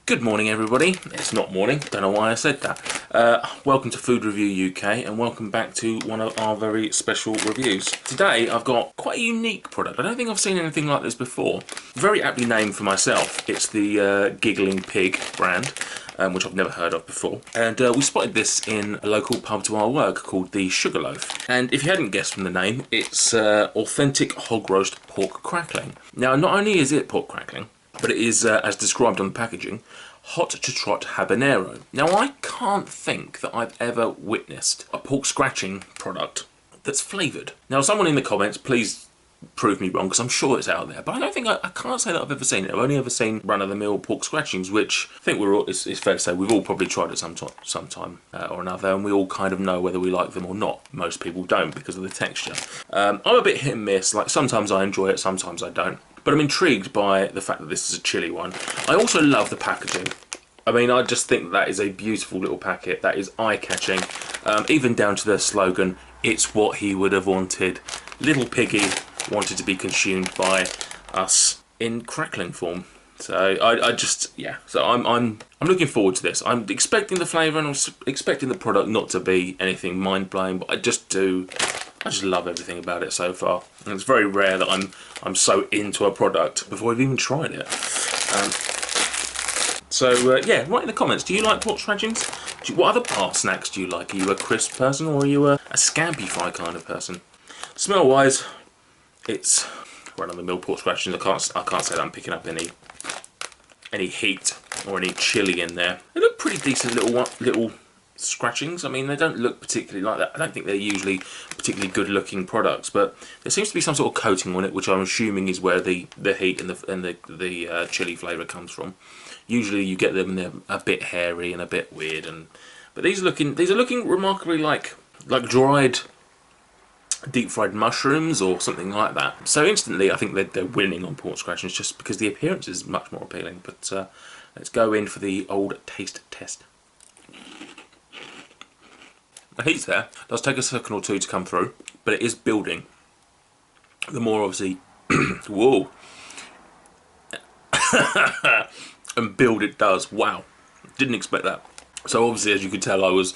Good morning everybody. It's not morning, don't know why I said that. Welcome to Food Review UK and welcome back to one of our very special reviews. Today I've got quite a unique product. I don't think I've seen anything like this before. Very aptly named for myself. It's the Giggling Pig brand, which I've never heard of before. And we spotted this in a local pub to our work called the Sugarloaf. And if you hadn't guessed from the name, it's authentic hog roast pork crackling. Now not only is it pork crackling, but it is, as described on the packaging, hot to trot habanero. Now I can't think that I've ever witnessed a pork scratching product that's flavoured. Now someone in the comments, please prove me wrong, because I'm sure it's out there, but I don't think, I can't say that I've ever seen it. I've only ever seen run-of-the-mill pork scratchings, which I think it's fair to say we've all probably tried it sometime or another, and we all kind of know whether we like them or not. Most people don't because of the texture. I'm a bit hit and miss, like sometimes I enjoy it, sometimes I don't. But I'm intrigued by the fact that this is a chili one. I also love the packaging. I mean, I just think that is a beautiful little packet. That is eye-catching. Even down to the slogan, it's what he would have wanted. Little piggy wanted to be consumed by us in crackling form. So I just, yeah. So I'm looking forward to this. I'm expecting the flavour and I'm expecting the product not to be anything mind-blowing, but I just love everything about it so far. And it's very rare that I'm so into a product before I've even tried it. Yeah, write in the comments, do you like pork scratchings? What other bar snacks do you like? Are you a crisp person or are you a scampi fry kind of person? Smell wise, it's run-of-the-mill pork scratchings. I can't say that I'm picking up any heat or any chili in there. They look pretty decent little scratchings. I mean, they don't look particularly like that. I don't think they're usually particularly good looking products, but there seems to be some sort of coating on it, which I'm assuming is where the heat and the chili flavour comes from. Usually you get them and they're a bit hairy and a bit weird, but these are looking remarkably like dried deep fried mushrooms or something like that. So instantly I think they're winning on pork scratchings just because the appearance is much more appealing. But let's go in for the old taste test. The heat's there. It does take a second or two to come through, but it is building. The more obviously, whoa, and build it does. Wow, didn't expect that. So obviously, as you could tell, it was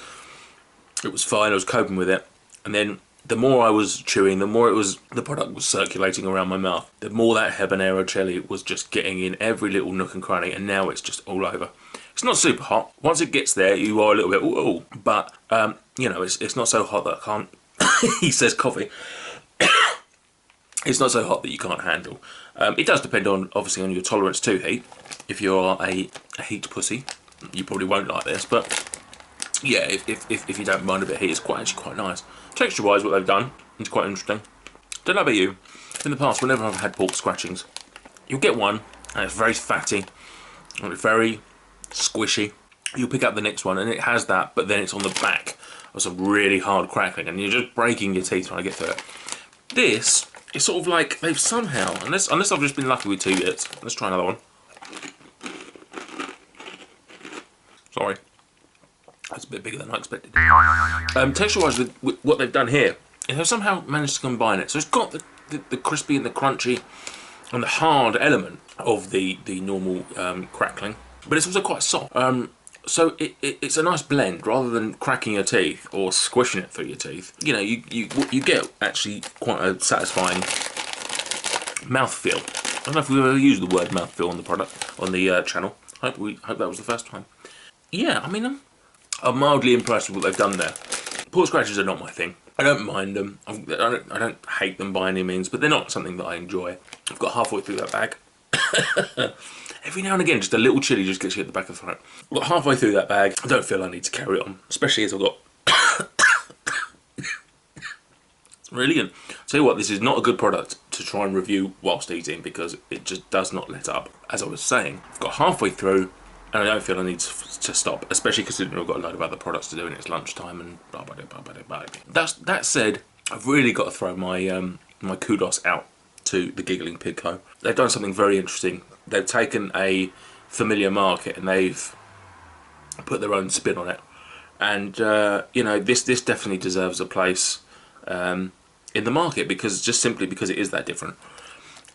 fine. I was coping with it, and then the more I was chewing, the more the product was circulating around my mouth. The more that habanero chili was just getting in every little nook and cranny, and now it's just all over. It's not super hot. Once it gets there, you are a little bit ooh, but you know, it's not so hot that I can't. He says coffee. It's not so hot that you can't handle. It does depend obviously on your tolerance to heat. If you're a heat pussy, you probably won't like this. But yeah, if you don't mind a bit of heat, it's actually quite nice. Texture-wise, what they've done is quite interesting. Don't know about you. In the past, whenever I've had pork scratchings, you'll get one and it's very fatty and it's very squishy. You'll pick up the next one and it has that, but then it's on the back of some really hard crackling and you're just breaking your teeth trying to get through it. This is sort of like they've somehow, unless I've just been lucky with 2 bits. Let's try another one. Sorry, that's a bit bigger than I expected. Texture-wise, with what they've done here, they've somehow managed to combine it. So it's got the crispy and the crunchy and the hard element of the normal crackling, but it's also quite soft. So it's a nice blend rather than cracking your teeth or squishing it through your teeth. You know, you get actually quite a satisfying mouthfeel. I don't know if we've ever used the word mouthfeel on the product on the channel. Hope that was the first time. Yeah, I mean, I'm mildly impressed with what they've done there. Pork scratchers are not my thing. I don't mind them. I don't hate them by any means, but they're not something that I enjoy. I've got halfway through that bag. Every now and again, just a little chili just gets you at the back of the throat. I've got halfway through that bag. I don't feel I need to carry it on, especially as I've got... It's brilliant. Tell you what, this is not a good product to try and review whilst eating because it just does not let up. As I was saying, I've got halfway through and I don't feel I need to stop, especially considering I've got a load of other products to do and it's lunchtime and blah, blah, blah, blah, blah, blah. That said, I've really got to throw my my kudos out to the Giggling Pig Co. They've done something very interesting. They've taken a familiar market and they've put their own spin on it. And you know, this definitely deserves a place in the market simply because it is that different.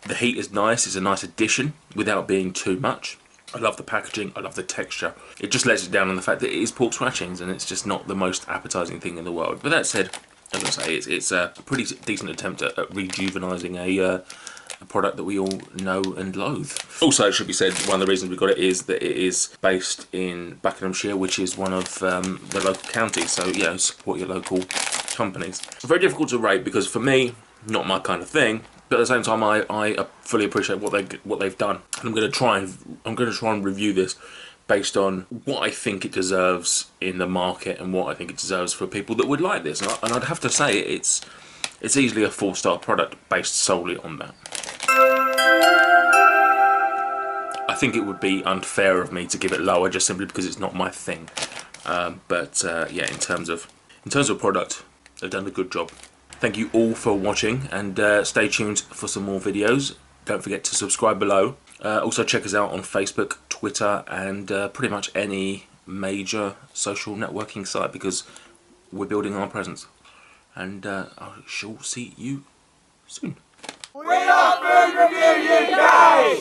The heat is nice. It's a nice addition without being too much. I love the packaging, I love the texture. It just lets it down on the fact that it is pork scratchings and it's just not the most appetising thing in the world. But that said, as I say, it's a pretty decent attempt at rejuvenising a product that we all know and loathe. Also, it should be said, one of the reasons we got it is that it is based in Buckinghamshire, which is one of the local counties. So, you know, support your local companies. It's very difficult to rate because for me, not my kind of thing. But at the same time, I fully appreciate what they've done. And I'm going to try and review this based on what I think it deserves in the market and what I think it deserves for people that would like this. And I'd have to say it's easily a 4-star product based solely on that. I think it would be unfair of me to give it lower just simply because it's not my thing. Yeah, in terms of product, they've done a good job. Thank you all for watching, and stay tuned for some more videos. Don't forget to subscribe below. Also check us out on Facebook, Twitter, and pretty much any major social networking site, because we're building our presence. And I shall see you soon. We are Food Review UK!